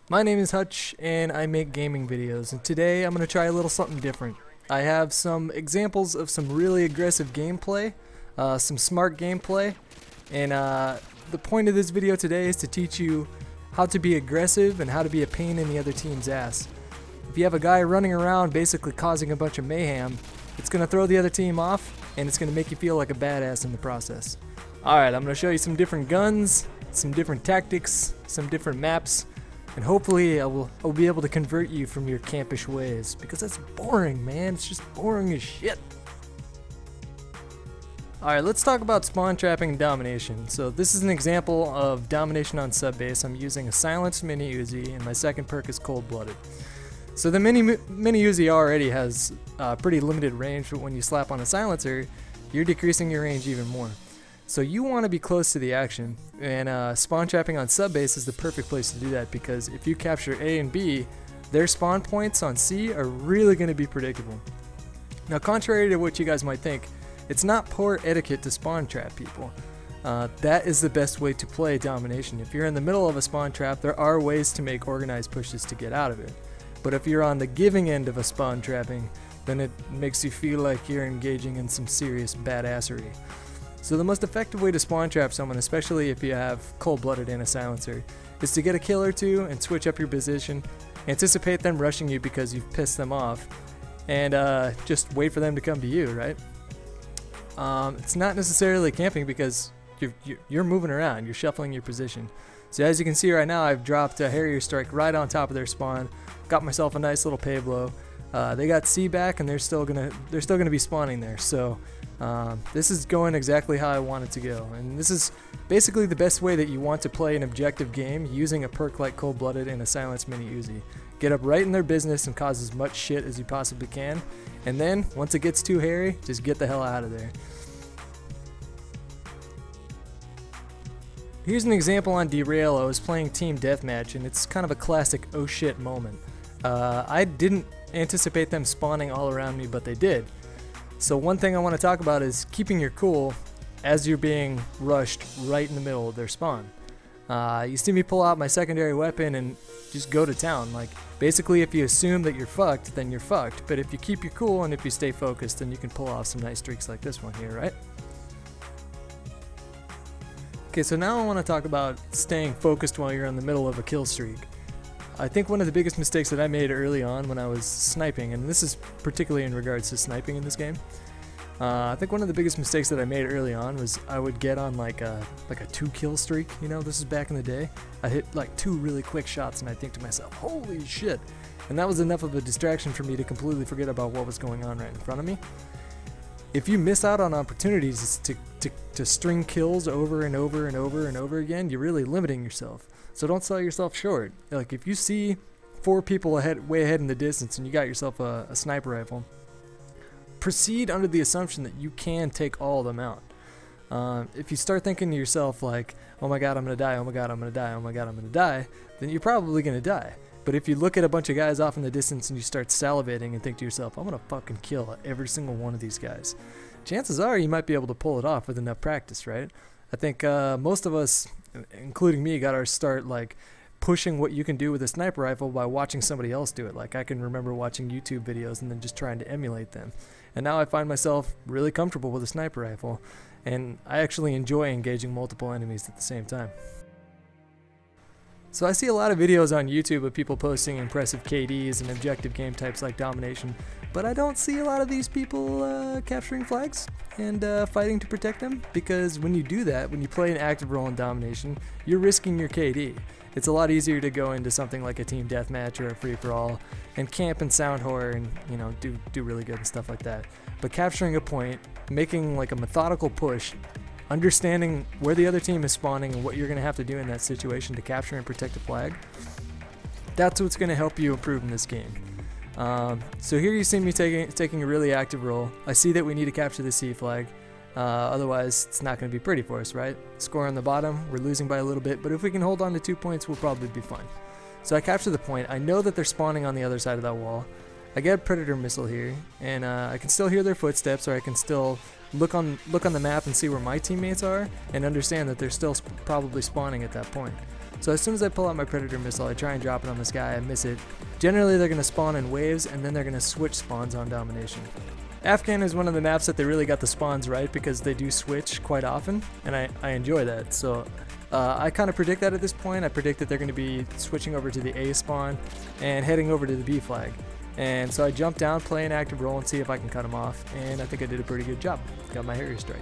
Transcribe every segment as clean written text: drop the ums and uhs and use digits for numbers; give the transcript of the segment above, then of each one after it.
My name is Hutch and I make gaming videos, and today I'm going to try a little something different. I have some examples of some really aggressive gameplay, some smart gameplay, and the point of this video today is to teach you how to be aggressive and how to be a pain in the other team's ass. If you have a guy running around basically causing a bunch of mayhem, it's going to throw the other team off and it's going to make you feel like a badass in the process. Alright, I'm going to show you some different guns, some different tactics, some different maps, and hopefully I'll be able to convert you from your campish ways, because that's boring, man. It's just boring as shit. Alright, let's talk about spawn trapping and domination. So this is an example of domination on sub base. I'm using a silenced mini Uzi and my second perk is cold-blooded. So the mini Uzi already has pretty limited range, but when you slap on a silencer, you're decreasing your range even more. So you want to be close to the action, and spawn trapping on sub base is the perfect place to do that, because if you capture A and B, their spawn points on C are really going to be predictable. Now, contrary to what you guys might think, it's not poor etiquette to spawn trap people. That is the best way to play domination. If you're in the middle of a spawn trap, there are ways to make organized pushes to get out of it. But if you're on the giving end of a spawn trapping, then it makes you feel like you're engaging in some serious badassery. So the most effective way to spawn trap someone, especially if you have cold-blooded and a silencer, is to get a kill or two and switch up your position, anticipate them rushing you because you've pissed them off, and just wait for them to come to you, right? It's not necessarily camping because you're moving around, you're shuffling your position. So as you can see right now, I've dropped a Harrier Strike right on top of their spawn, got myself a nice little pay blow. They got C back and they're still gonna be spawning there. So this is going exactly how I want it to go, and this is basically the best way that you want to play an objective game using a perk like Cold-Blooded and a silenced mini Uzi. Get up right in their business and cause as much shit as you possibly can, and then once it gets too hairy, just get the hell out of there. Here's an example on Derail. I was playing Team Deathmatch, and it's kind of a classic oh shit moment. I didn't anticipate them spawning all around me, but they did. So one thing I want to talk about is keeping your cool as you're being rushed right in the middle of their spawn. You see me pull out my secondary weapon and just go to town. Like, basically if you assume that you're fucked, then you're fucked. But if you keep your cool and if you stay focused, then you can pull off some nice streaks like this one here, right? Okay, so now I want to talk about staying focused while you're in the middle of a kill streak. I think one of the biggest mistakes that I made early on when I was sniping, and this is particularly in regards to sniping in this game, I think one of the biggest mistakes that I made early on was I would get on like a 2-kill streak. You know, this is back in the day. I hit like 2 really quick shots and I think to myself, holy shit. And that was enough of a distraction for me to completely forget about what was going on right in front of me. If you miss out on opportunities to string kills over and over and over and over again, you're really limiting yourself. So don't sell yourself short. Like, if you see 4 people way ahead in the distance and you got yourself a sniper rifle, proceed under the assumption that you can take all of them out. If you start thinking to yourself like, oh my god, I'm gonna die, oh my god, I'm gonna die, oh my god, I'm gonna die, then you're probably gonna die. But if you look at a bunch of guys off in the distance and you start salivating and think to yourself, I'm gonna fucking kill every single one of these guys, chances are you might be able to pull it off with enough practice, right? I think most of us, including me, got our start like pushing what you can do with a sniper rifle by watching somebody else do it. Like, I can remember watching YouTube videos and then just trying to emulate them. And now I find myself really comfortable with a sniper rifle, and I actually enjoy engaging multiple enemies at the same time. So I see a lot of videos on YouTube of people posting impressive KDs and objective game types like domination, but I don't see a lot of these people capturing flags and fighting to protect them, because when you do that, when you play an active role in domination, you're risking your KD. It's a lot easier to go into something like a team deathmatch or a free-for-all and camp and sound horror and, you know, do really good and stuff like that. But capturing a point, making like a methodical push, understanding where the other team is spawning and what you're going to have to do in that situation to capture and protect a flag, that's what's going to help you improve in this game. So here you see me taking a really active role. I see that we need to capture the C flag. Otherwise, it's not going to be pretty for us, right? Score on the bottom, we're losing by a little bit, but if we can hold on to 2 points, we'll probably be fine. So I capture the point. I know that they're spawning on the other side of that wall. I get a predator missile here, and I can still hear their footsteps, or I can still look on the map and see where my teammates are, and understand that they're still probably spawning at that point. So as soon as I pull out my predator missile, I try and drop it on this guy. I miss it. Generally, they're going to spawn in waves, and then they're going to switch spawns on domination. Afghan is one of the maps that they really got the spawns right, because they do switch quite often, and I enjoy that. So I kind of predict that at this point. I predict that they're going to be switching over to the A spawn and heading over to the B flag. And so I jump down, play an active role, and see if I can cut them off, and I think I did a pretty good job. Got my Harrier strike.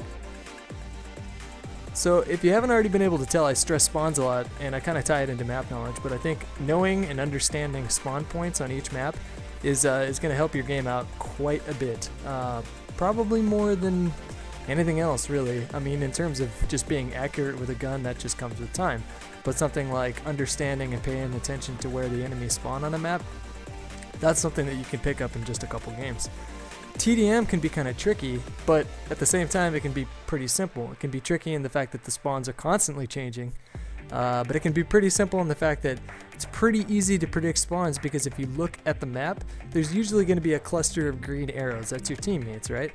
So if you haven't already been able to tell, I stress spawns a lot, and I kind of tie it into map knowledge, but I think knowing and understanding spawn points on each map is going to help your game out quite a bit. Probably more than anything else, really. I mean, in terms of just being accurate with a gun, that just comes with time. But something like understanding and paying attention to where the enemies spawn on a map, that's something that you can pick up in just a couple games. TDM can be kind of tricky, but at the same time it can be pretty simple. It can be tricky in the fact that the spawns are constantly changing, but it can be pretty simple in the fact that it's pretty easy to predict spawns, because if you look at the map, there's usually going to be a cluster of green arrows. That's your teammates, right?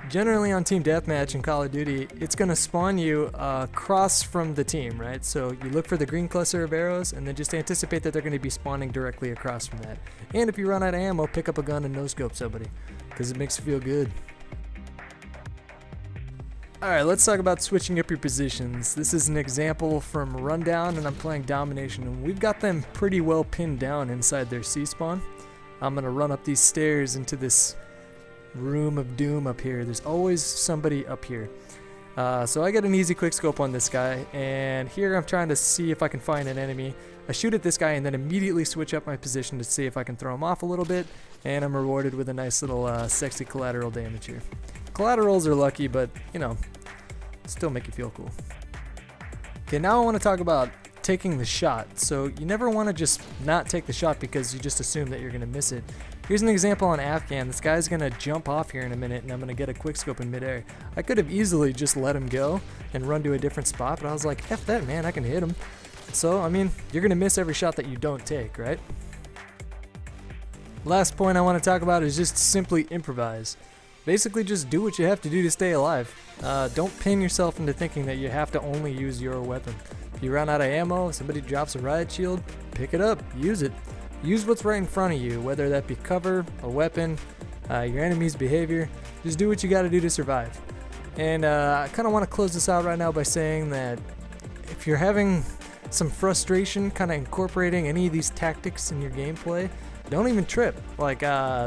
Generally on Team Deathmatch in Call of Duty, it's going to spawn you across from the team, right? So you look for the green cluster of arrows, and then just anticipate that they're going to be spawning directly across from that. And if you run out of ammo, pick up a gun and no-scope somebody, because it makes you feel good. Alright, let's talk about switching up your positions. This is an example from Rundown, and I'm playing Domination, and we've got them pretty well pinned down inside their C spawn. I'm going to run up these stairs into this room of doom up here. There's always somebody up here. So I get an easy quick scope on this guy, and here I'm trying to see if I can find an enemy. I shoot at this guy and then immediately switch up my position to see if I can throw him off a little bit, and I'm rewarded with a nice little sexy collateral damage here. Collaterals are lucky, but you know, still make you feel cool. Okay, now I want to talk about taking the shot. So you never want to just not take the shot because you just assume that you're going to miss it. Here's an example on Afghan. This guy's going to jump off here in a minute, and I'm going to get a quick scope in midair. I could have easily just let him go and run to a different spot, but I was like, F that, man, I can hit him. So, I mean, you're going to miss every shot that you don't take, right? Last point I want to talk about is just simply improvise. Basically, just do what you have to do to stay alive. Don't pin yourself into thinking that you have to only use your weapon. If you run out of ammo, somebody drops a riot shield, pick it up, use it. Use what's right in front of you, whether that be cover, a weapon, your enemy's behavior. Just do what you got to do to survive. And I kind of want to close this out right now by saying that if you're having some frustration kind of incorporating any of these tactics in your gameplay, don't even trip. Like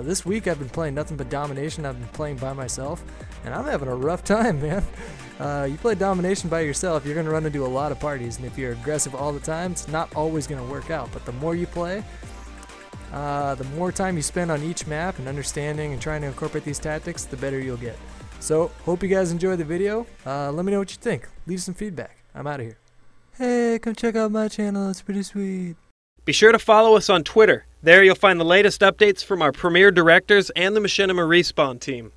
this week I've been playing nothing but Domination. I've been playing by myself, and I'm having a rough time, man. You play Domination by yourself, you're going to run into a lot of parties, and if you're aggressive all the time, it's not always going to work out. But the more you play, the more time you spend on each map and understanding and trying to incorporate these tactics, the better you'll get. So, hope you guys enjoyed the video. Let me know what you think. Leave some feedback. I'm out of here. Hey, come check out my channel. It's pretty sweet. Be sure to follow us on Twitter. There you'll find the latest updates from our premier directors and the Machinima Respawn team.